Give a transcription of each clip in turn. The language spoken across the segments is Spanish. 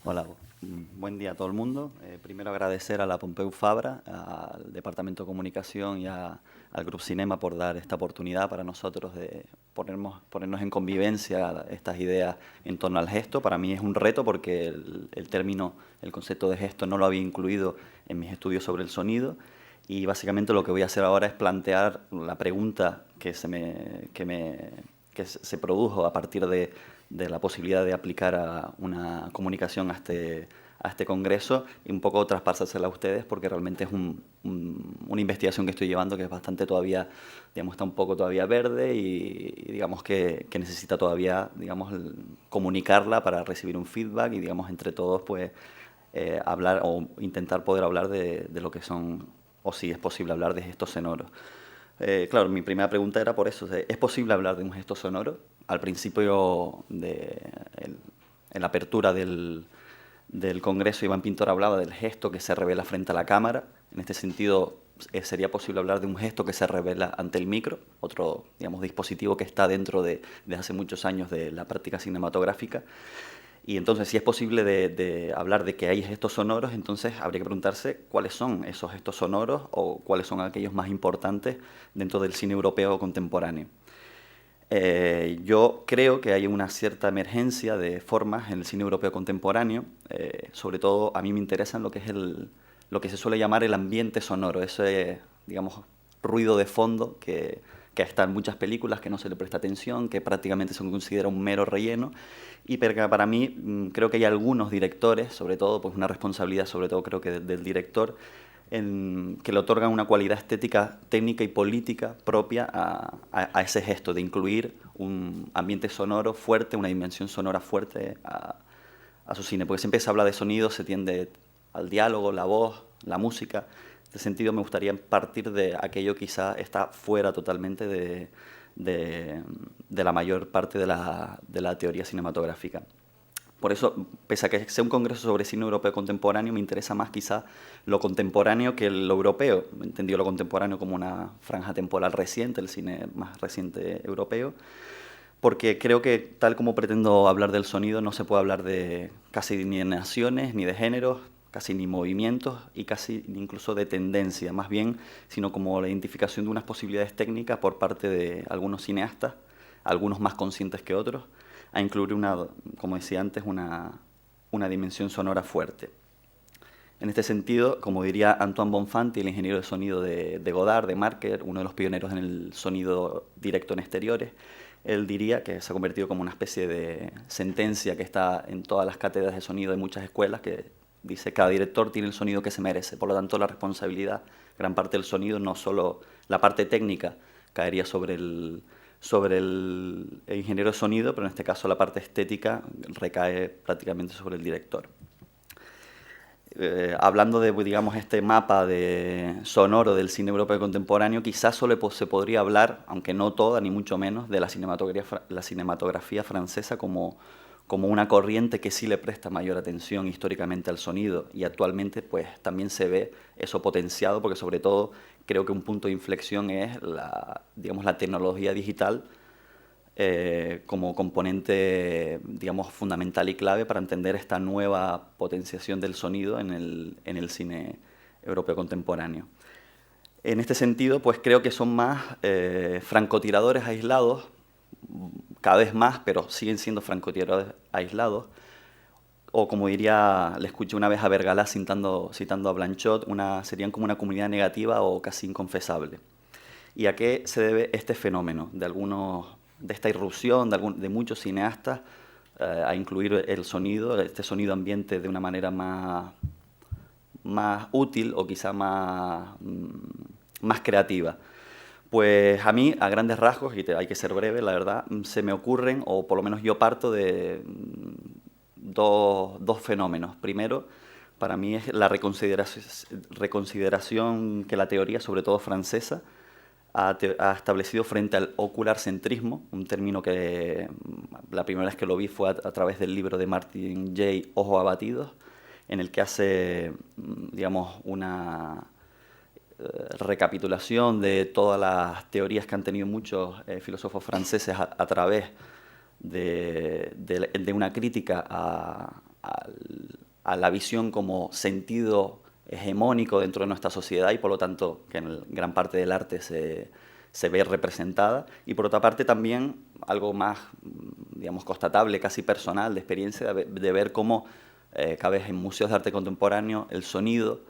Hola, buen día a todo el mundo. Primero agradecer a la Pompeu Fabra, al Departamento de Comunicación y al Grupo Cinema por dar esta oportunidad para nosotros de ponernos en convivencia estas ideas en torno al gesto. Para mí es un reto porque el término, el concepto de gesto no lo había incluido en mis estudios sobre el sonido. Y básicamente lo que voy a hacer ahora es plantear la pregunta que se produjo a partir de la posibilidad de aplicar a una comunicación a este congreso y un poco traspasársela a ustedes porque realmente es una investigación que estoy llevando que es bastante todavía, digamos, está un poco todavía verde y digamos que necesita todavía, digamos, comunicarla para recibir un feedback y, digamos, entre todos, pues, hablar o intentar poder hablar de lo que son, o si es posible hablar de gestos sonoros. Claro, mi primera pregunta era por eso. ¿Es posible hablar de un gesto sonoro? Al principio, en la apertura del Congreso, Iván Pintor hablaba del gesto que se revela frente a la cámara. En este sentido, sería posible hablar de un gesto que se revela ante el micro, otro, digamos, dispositivo que está dentro de hace muchos años de la práctica cinematográfica. Y entonces, si es posible de hablar de que hay gestos sonoros, entonces habría que preguntarse cuáles son esos gestos sonoros o cuáles son aquellos más importantes dentro del cine europeo contemporáneo. Yo creo que hay una cierta emergencia de formas en el cine europeo contemporáneo. Sobre todo, a mí me interesa lo que es lo que se suele llamar el ambiente sonoro, ese, digamos, ruido de fondo que está en muchas películas, que no se le presta atención, que prácticamente se considera un mero relleno. Y para mí creo que hay algunos directores, sobre todo, pues una responsabilidad sobre todo creo que del director, que le otorgan una cualidad estética, técnica y política propia a ese gesto de incluir un ambiente sonoro fuerte, una dimensión sonora fuerte a su cine. Porque siempre se habla de sonido, se tiende al diálogo, la voz, la música. En este sentido me gustaría partir de aquello que quizá está fuera totalmente de la mayor parte de la teoría cinematográfica. Por eso, pese a que sea un congreso sobre cine europeo contemporáneo, me interesa más quizá lo contemporáneo que lo europeo. He entendido lo contemporáneo como una franja temporal reciente, el cine más reciente europeo, porque creo que tal como pretendo hablar del sonido no se puede hablar de casi ni de naciones, ni de géneros, casi ni movimientos y casi incluso de tendencia, más bien, sino como la identificación de unas posibilidades técnicas por parte de algunos cineastas, algunos más conscientes que otros, a incluir como decía antes, una dimensión sonora fuerte. En este sentido, como diría Antoine Bonfanti, el ingeniero de sonido de Godard, de Marker, uno de los pioneros en el sonido directo en exteriores, él diría que se ha convertido como una especie de sentencia que está en todas las cátedras de sonido de muchas escuelas, que dice cada director tiene el sonido que se merece. Por lo tanto, la responsabilidad, gran parte del sonido, no solo la parte técnica, caería sobre el ingeniero de sonido, pero en este caso la parte estética recae prácticamente sobre el director. Hablando de, digamos, este mapa sonoro del cine europeo contemporáneo, quizás solo se podría hablar, aunque no toda, ni mucho menos, de la cinematografía francesa como una corriente que sí le presta mayor atención históricamente al sonido, y actualmente pues también se ve eso potenciado, porque sobre todo creo que un punto de inflexión es digamos, la tecnología digital como componente, digamos, fundamental y clave para entender esta nueva potenciación del sonido en el cine europeo contemporáneo. En este sentido, pues creo que son más francotiradores aislados, cada vez más, pero siguen siendo francotiradores aislados, o como diría, le escuché una vez a Bergalá citando a Blanchot, serían como una comunidad negativa o casi inconfesable. ¿Y a qué se debe este fenómeno de esta irrupción de muchos cineastas a incluir el sonido, este sonido ambiente de una manera más útil o quizá más creativa? Pues a mí, a grandes rasgos, y hay que ser breve, la verdad, se me ocurren, o por lo menos yo parto de dos fenómenos. Primero, para mí es la reconsideración que la teoría, sobre todo francesa, ha establecido frente al ocularcentrismo, un término que la primera vez que lo vi fue a través del libro de Martin Jay, Ojos abatidos, en el que hace, digamos, una recapitulación de todas las teorías que han tenido muchos filósofos franceses a través de una crítica a la visión como sentido hegemónico dentro de nuestra sociedad y por lo tanto que en gran parte del arte se ve representada, y por otra parte también algo más, digamos, constatable, casi personal, de experiencia, de ver cómo cada vez en museos de arte contemporáneo el sonido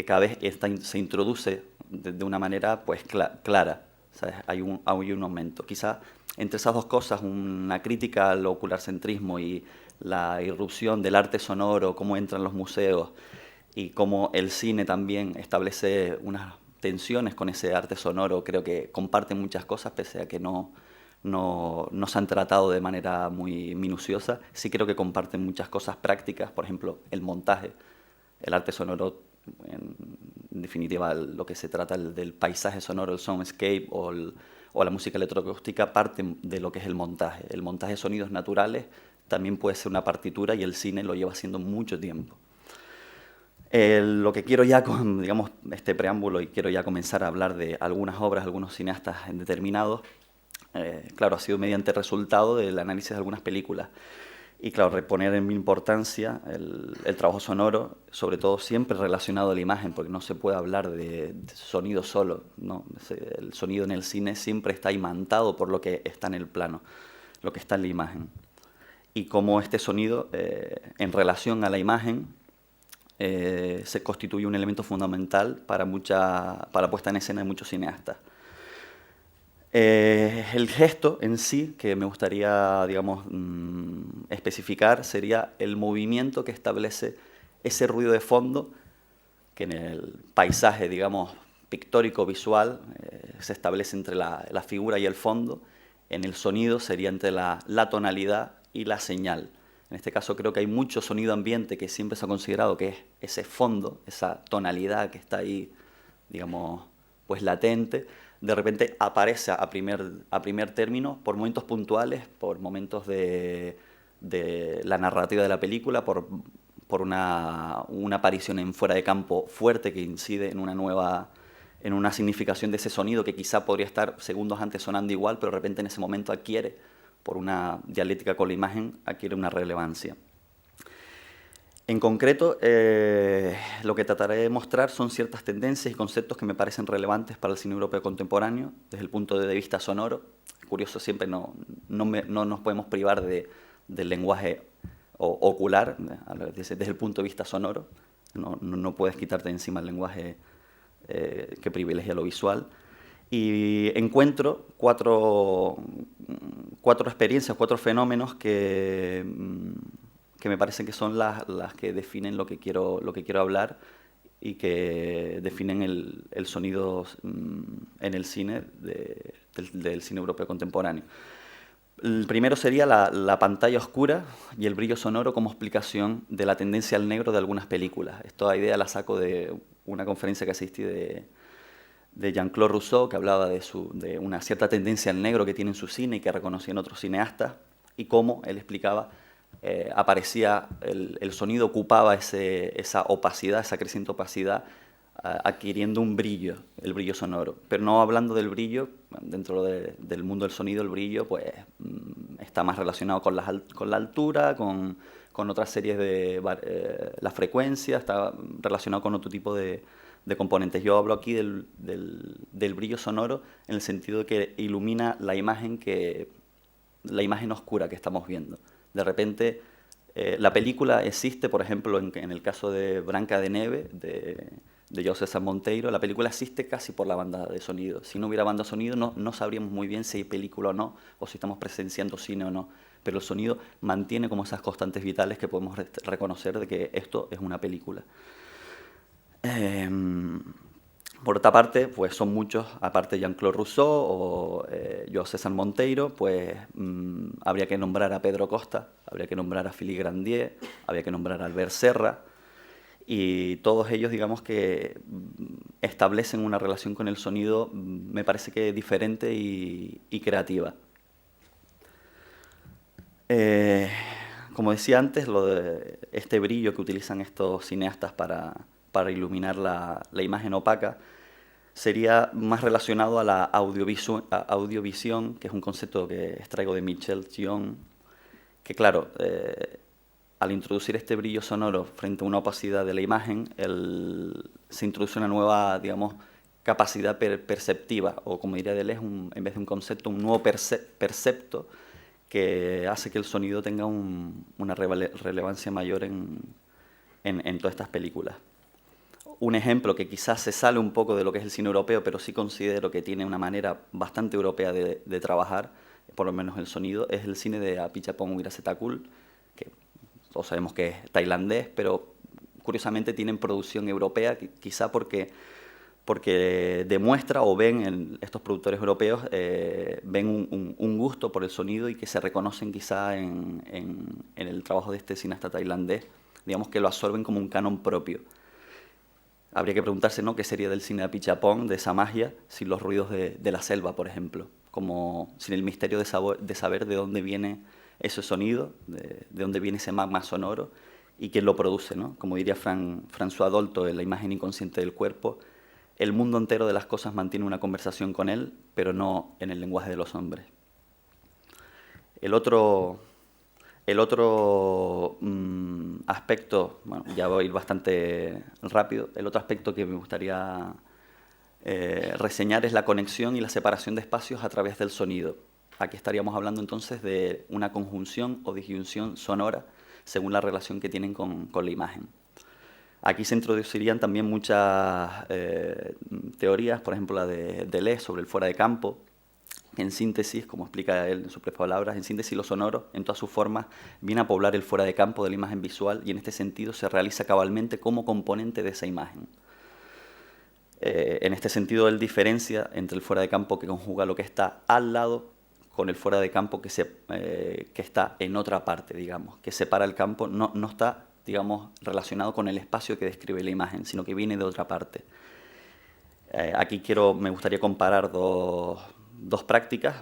cada vez se introduce de una manera pues clara, ¿sabes? Hay un aumento. Quizá entre esas dos cosas, una crítica al ocularcentrismo y la irrupción del arte sonoro, cómo entran los museos y cómo el cine también establece unas tensiones con ese arte sonoro, creo que comparten muchas cosas, pese a que no se han tratado de manera muy minuciosa. Sí creo que comparten muchas cosas prácticas, por ejemplo, el montaje, el arte sonoro, en definitiva, lo que se trata del paisaje sonoro, el soundscape o la música electroacústica, parte de lo que es el montaje. El montaje de sonidos naturales también puede ser una partitura y el cine lo lleva haciendo mucho tiempo. Lo que quiero ya con, digamos, este preámbulo, y quiero ya comenzar a hablar de algunas obras, algunos cineastas determinados, claro, ha sido mediante el resultado del análisis de algunas películas. Y claro, reponer en mi importancia el trabajo sonoro, sobre todo siempre relacionado a la imagen, porque no se puede hablar de sonido solo, ¿no? El sonido en el cine siempre está imantado por lo que está en el plano, lo que está en la imagen. Y cómo este sonido, en relación a la imagen, se constituye un elemento fundamental para la puesta en escena de muchos cineastas. El gesto en sí, que me gustaría, digamos, especificar, sería el movimiento que establece ese ruido de fondo, que en el paisaje, digamos, pictórico, visual, se establece entre la figura y el fondo. En el sonido sería entre la tonalidad y la señal. En este caso creo que hay mucho sonido ambiente que siempre se ha considerado que es ese fondo, esa tonalidad que está ahí, digamos, pues latente. De repente aparece a primer término por momentos puntuales, por momentos de la narrativa de la película, por una aparición en fuera de campo fuerte que incide en una significación de ese sonido que quizá podría estar segundos antes sonando igual, pero de repente en ese momento adquiere, por una dialéctica con la imagen, adquiere una relevancia. En concreto, lo que trataré de mostrar son ciertas tendencias y conceptos que me parecen relevantes para el cine europeo contemporáneo, desde el punto de vista sonoro. Curioso, siempre no nos podemos privar del lenguaje ocular, desde el punto de vista sonoro. No puedes quitarte de encima el lenguaje que privilegia lo visual. Y encuentro cuatro experiencias, cuatro fenómenos que me parecen que son las que definen lo que quiero hablar y que definen el sonido en el cine del cine europeo contemporáneo. El primero sería la pantalla oscura y el brillo sonoro como explicación de la tendencia al negro de algunas películas. Esta idea la saco de una conferencia que asistí de Jean-Claude Rousseau, que hablaba de una cierta tendencia al negro que tiene en su cine y que reconocían otros cineastas, y cómo él explicaba aparecía, el sonido ocupaba esa opacidad, esa creciente opacidad, adquiriendo un brillo, el brillo sonoro. Pero no hablando del brillo, dentro del mundo del sonido, el brillo pues está más relacionado con la altura, con otras series de la frecuencia, está relacionado con otro tipo de componentes. Yo hablo aquí del brillo sonoro en el sentido de que ilumina la imagen oscura que estamos viendo. De repente, la película existe, por ejemplo, en el caso de Branca de Nieve, de José César Monteiro, la película existe casi por la banda de sonido. Si no hubiera banda de sonido, no sabríamos muy bien si hay película o no, o si estamos presenciando cine o no. Pero el sonido mantiene como esas constantes vitales que podemos reconocer de que esto es una película. Por otra parte, pues son muchos, aparte de Jean-Claude Rousseau o José César Monteiro, pues habría que nombrar a Pedro Costa, habría que nombrar a Philippe Grandier, habría que nombrar a Albert Serra, y todos ellos, digamos, que establecen una relación con el sonido, me parece que diferente y creativa. Como decía antes, lo de este brillo que utilizan estos cineastas para iluminar la imagen opaca, sería más relacionado a la audiovisión, que es un concepto que extraigo de Michel Chion, que claro, al introducir este brillo sonoro frente a una opacidad de la imagen, se introduce una nueva, digamos, capacidad perceptiva, o como diría Deleuze, en vez de un concepto, un nuevo percepto que hace que el sonido tenga una relevancia mayor en todas estas películas. Un ejemplo que quizás se sale un poco de lo que es el cine europeo, pero sí considero que tiene una manera bastante europea de trabajar, por lo menos el sonido, es el cine de Apichatpong Weerasethakul, que todos sabemos que es tailandés, pero curiosamente tienen producción europea, quizá porque demuestra o ven estos productores europeos, ven un gusto por el sonido y que se reconocen quizá en el trabajo de este cineasta tailandés, digamos que lo absorben como un canon propio. Habría que preguntarse, ¿no?, qué sería del cine de Apichatpong, de esa magia, sin los ruidos de la selva, por ejemplo, como sin el misterio de saber de dónde viene ese sonido, de dónde viene ese magma sonoro y quién lo produce, ¿no? Como diría François Dolto en La imagen inconsciente del cuerpo, el mundo entero de las cosas mantiene una conversación con él, pero no en el lenguaje de los hombres. El otro aspecto, bueno, ya voy a ir bastante rápido, el otro aspecto que me gustaría reseñar es la conexión y la separación de espacios a través del sonido. Aquí estaríamos hablando entonces de una conjunción o disyunción sonora según la relación que tienen con la imagen. Aquí se introducirían también muchas teorías, por ejemplo la de Deleuze sobre el fuera de campo, que en síntesis, como explica él en sus propias palabras, en síntesis lo sonoro, en todas sus formas, viene a poblar el fuera de campo de la imagen visual y en este sentido se realiza cabalmente como componente de esa imagen. En este sentido él diferencia entre el fuera de campo que conjuga lo que está al lado con el fuera de campo que está en otra parte, digamos, que separa el campo, no está, digamos, relacionado con el espacio que describe la imagen, sino que viene de otra parte. Aquí me gustaría comparar dos prácticas,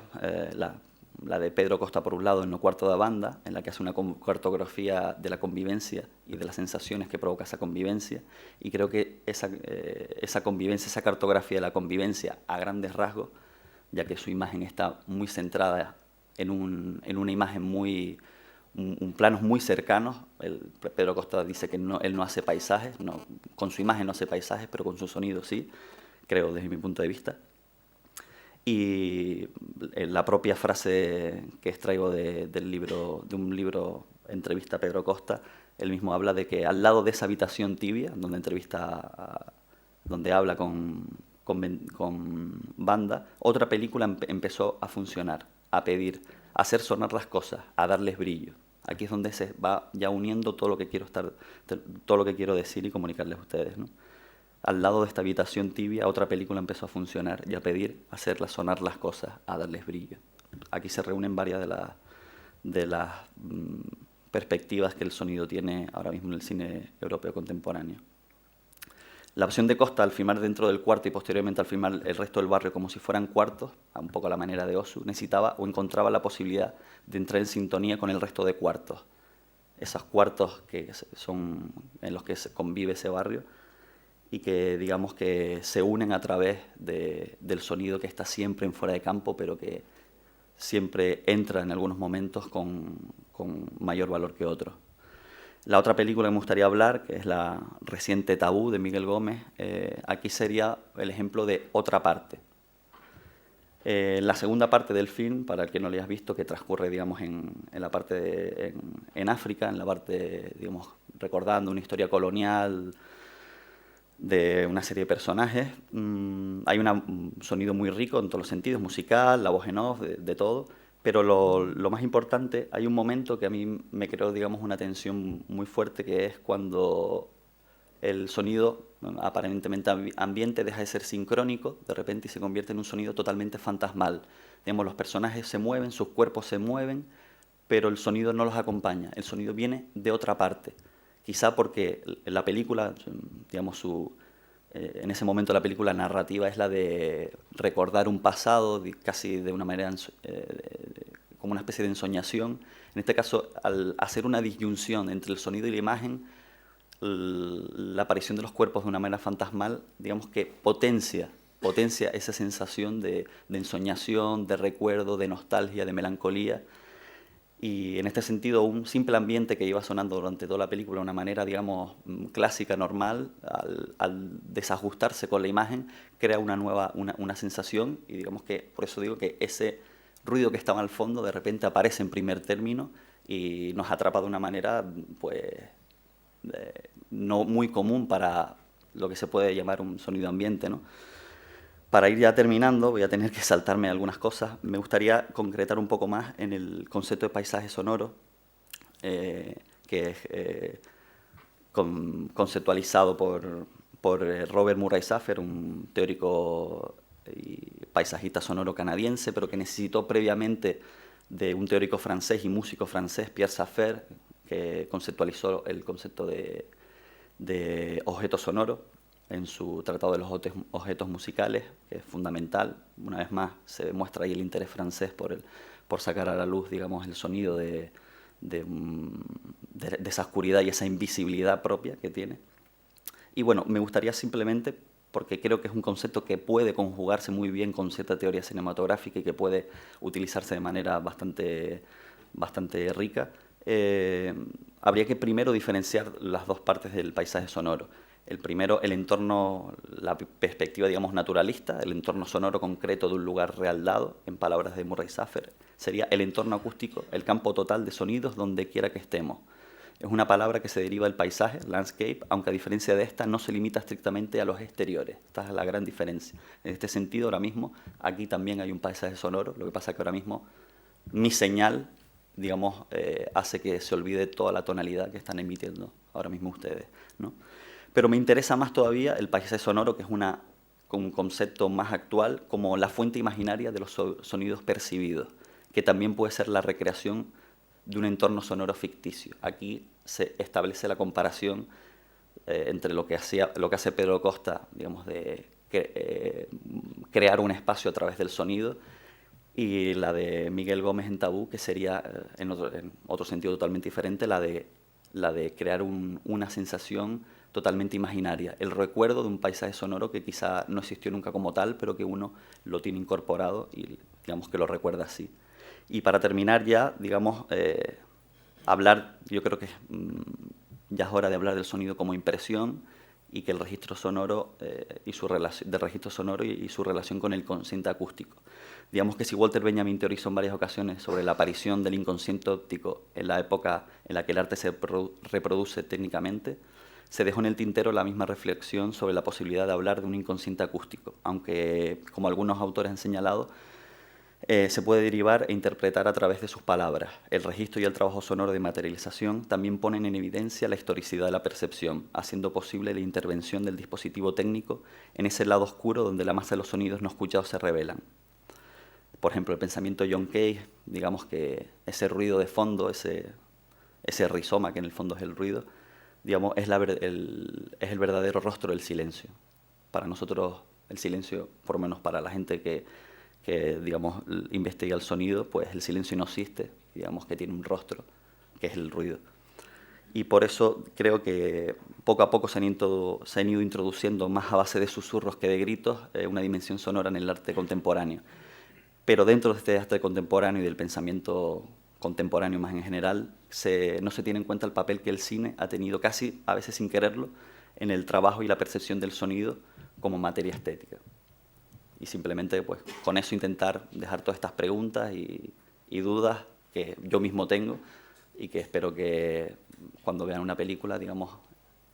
la de Pedro Costa por un lado en No cuarto da banda, en la que hace una cartografía de la convivencia y de las sensaciones que provoca esa convivencia, y creo que esa convivencia, esa cartografía de la convivencia a grandes rasgos, ya que su imagen está muy centrada en una imagen un planos muy cercanos. Pedro Costa dice que él no hace paisajes, con su imagen no hace paisajes, pero con su sonido sí, creo desde mi punto de vista. Y la propia frase que extraigo de un libro Entrevista a Pedro Costa, él mismo habla de que al lado de esa habitación tibia, donde habla con banda, otra película empezó a funcionar, a pedir, a hacer sonar las cosas, a darles brillo. Aquí es donde se va ya uniendo todo lo que quiero decir y comunicarles a ustedes, ¿no? Al lado de esta habitación tibia, otra película empezó a funcionar y a pedir, a hacerlas sonar las cosas, a darles brillo. Aquí se reúnen varias de las perspectivas que el sonido tiene ahora mismo en el cine europeo contemporáneo. La opción de Costa al filmar dentro del cuarto y posteriormente al filmar el resto del barrio como si fueran cuartos, un poco a la manera de Osu, necesitaba o encontraba la posibilidad de entrar en sintonía con el resto de cuartos. Esos cuartos que son en los que convive ese barrio y que digamos que se unen a través del sonido que está siempre en fuera de campo, pero que siempre entra en algunos momentos con mayor valor que otros. La otra película que me gustaría hablar, que es la reciente Tabú de Miguel Gómez, aquí sería el ejemplo de otra parte. La segunda parte del film, para el que no lo hayas visto, que transcurre, digamos, en la parte en África, en la parte, digamos, recordando una historia colonial de una serie de personajes. Hay un sonido muy rico en todos los sentidos, musical, la voz en off, de todo. Pero lo más importante, hay un momento que a mí me creó, digamos, una tensión muy fuerte, que es cuando el sonido, aparentemente ambiente, deja de ser sincrónico de repente y se convierte en un sonido totalmente fantasmal. Digamos, los personajes se mueven, sus cuerpos se mueven, pero el sonido no los acompaña. El sonido viene de otra parte. Quizá porque la película, digamos, en ese momento la película narrativa es la de recordar un pasado casi de una manera como una especie de ensoñación. En este caso, al hacer una disyunción entre el sonido y la imagen, la aparición de los cuerpos de una manera fantasmal, digamos que potencia potencia esa sensación de ensoñación, de recuerdo, de nostalgia, de melancolía. Y en este sentido, un simple ambiente que iba sonando durante toda la película de una manera, digamos, clásica, normal, al desajustarse con la imagen, crea una sensación, y digamos que, por eso digo que ese ruido que estaba al fondo de repente aparece en primer término y nos atrapa de una manera, pues, no muy común para lo que se puede llamar un sonido ambiente, ¿no? Para ir ya terminando, voy a tener que saltarme algunas cosas. Me gustaría concretar un poco más en el concepto de paisaje sonoro, que es conceptualizado por Robert Murray Saffer, un teórico y paisajista sonoro canadiense, pero que necesitó previamente de un teórico francés y músico francés, Pierre Saffer, que conceptualizó el concepto de objeto sonoro en su Tratado de los objetos musicales, que es fundamental. Una vez más se demuestra ahí el interés francés por sacar a la luz, digamos, el sonido de esa oscuridad y esa invisibilidad propia que tiene. Y bueno, me gustaría simplemente, porque creo que es un concepto que puede conjugarse muy bien con cierta teoría cinematográfica y que puede utilizarse de manera bastante rica, habría que primero diferenciar las dos partes del paisaje sonoro. El primero, el entorno, la perspectiva, digamos, naturalista, el entorno sonoro concreto de un lugar real dado, en palabras de Murray Saffer, sería el entorno acústico, el campo total de sonidos donde quiera que estemos. Es una palabra que se deriva del paisaje, landscape, aunque a diferencia de esta no se limita estrictamente a los exteriores. Esta es la gran diferencia. En este sentido, ahora mismo, aquí también hay un paisaje sonoro, lo que pasa es que ahora mismo mi señal, digamos, hace que se olvide toda la tonalidad que están emitiendo ahora mismo ustedes, ¿no? Pero me interesa más todavía el paisaje sonoro, que es un concepto más actual, como la fuente imaginaria de los sonidos percibidos, que también puede ser la recreación de un entorno sonoro ficticio. Aquí se establece la comparación entre lo que hace Pedro Costa, digamos, de crear un espacio a través del sonido, y la de Miguel Gómez en Tabú, que sería, en otro sentido totalmente diferente, la de crear una sensación totalmente imaginaria, el recuerdo de un paisaje sonoro que quizá no existió nunca como tal, pero que uno lo tiene incorporado y digamos que lo recuerda así. Y para terminar ya, digamos, hablar, yo creo que ya es hora de hablar del sonido como impresión, y que el registro sonoro del registro sonoro y su relación con el inconsciente acústico. Digamos que si Walter Benjamin teorizó en varias ocasiones sobre la aparición del inconsciente óptico en la época en la que el arte se reproduce técnicamente, se dejó en el tintero la misma reflexión sobre la posibilidad de hablar de un inconsciente acústico, aunque, como algunos autores han señalado, se puede derivar e interpretar a través de sus palabras. El registro y el trabajo sonoro de materialización también ponen en evidencia la historicidad de la percepción, haciendo posible la intervención del dispositivo técnico en ese lado oscuro donde la masa de los sonidos no escuchados se revelan. Por ejemplo, el pensamiento de John Cage, digamos que ese ruido de fondo, ese rizoma que en el fondo es el ruido, digamos, es el verdadero rostro del silencio. Para nosotros el silencio, por lo menos para la gente que digamos, investiga el sonido, pues el silencio no existe, digamos que tiene un rostro, que es el ruido. Y por eso creo que poco a poco se han ido introduciendo, más a base de susurros que de gritos, una dimensión sonora en el arte contemporáneo. Pero dentro de este arte contemporáneo y del pensamiento contemporáneo más en general, no se tiene en cuenta el papel que el cine ha tenido, casi a veces sin quererlo, en el trabajo y la percepción del sonido como materia estética. Y simplemente, pues, con eso intentar dejar todas estas preguntas y dudas que yo mismo tengo, y que espero que cuando vean una película, digamos,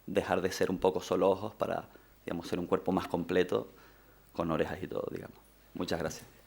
dejar de ser un poco solo ojos para, digamos, ser un cuerpo más completo, con orejas y todo, digamos. Muchas gracias.